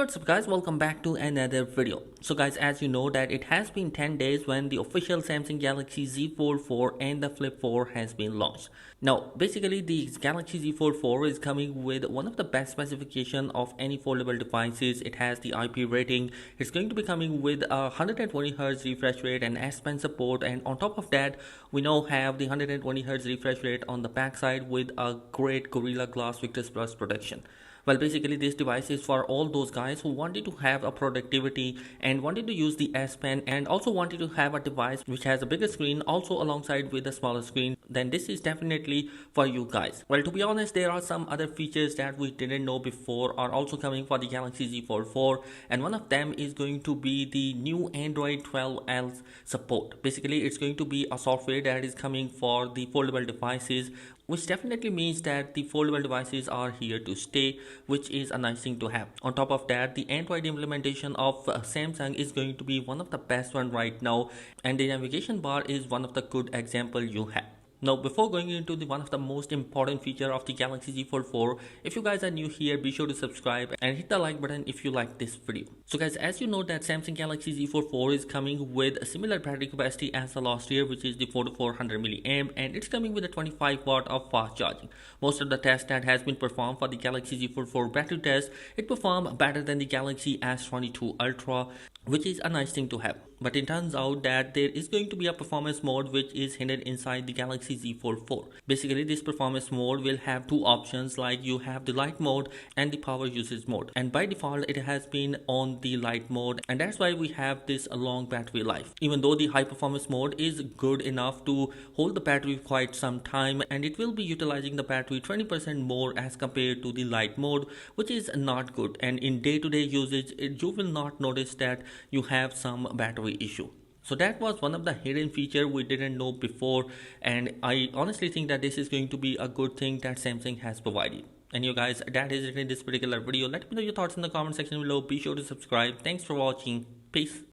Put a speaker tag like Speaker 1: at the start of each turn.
Speaker 1: What's up guys, welcome back to another video. So guys, as you know that it has been 10 days when the official Samsung Galaxy Z Fold 4 and the Flip 4 has been launched. Now basically the Galaxy Z Fold 4 is coming with one of the best specification of any foldable devices. It has the IP rating. It's going to be coming with a 120Hz refresh rate and S Pen support, and on top of that we now have the 120Hz refresh rate on the backside with a great Gorilla Glass Victus Plus protection. Well, basically this device is for all those guys who wanted to have a productivity and wanted to use the S Pen and also wanted to have a device which has a bigger screen also alongside with a smaller screen. Then this is definitely for you guys. Well, to be honest, there are some other features that we didn't know before are also coming for the Galaxy Z Fold 4, and one of them is going to be the new Android 12L support. Basically it's going to be a software that is coming for the foldable devices, which definitely means that the foldable devices are here to stay, which is a nice thing to have. On top of that, the Android implementation of Samsung is going to be one of the best one right now, and the navigation bar is one of the good example you have. Now, before going into one of the most important feature of the Galaxy Z Fold 4, if you guys are new here, be sure to subscribe and hit the like button if you like this video. So guys, as you know that Samsung Galaxy Z Fold 4 is coming with a similar battery capacity as the last year, which is the 4400 mAh, and it's coming with a 25 watt of fast charging. Most of the tests that has been performed for the Galaxy Z Fold 4 battery test, it performed better than the Galaxy S22 Ultra, which is a nice thing to have. But it turns out that there is going to be a performance mode which is hidden inside the Galaxy Z Fold 4. Basically this performance mode will have two options, like you have the light mode and the power usage mode, and by default it has been on the light mode, and that's why we have this long battery life. Even though the high performance mode is good enough to hold the battery quite some time, and it will be utilizing the battery 20% more as compared to the light mode, which is not good, and in day-to-day usage you will not notice that you have some battery issue. So that was one of the hidden feature we didn't know before, and I honestly think that this is going to be a good thing that Samsung has provided. And you guys, that is it in this particular video. Let me know your thoughts in the comment section below. Be sure to subscribe. Thanks for watching. Peace.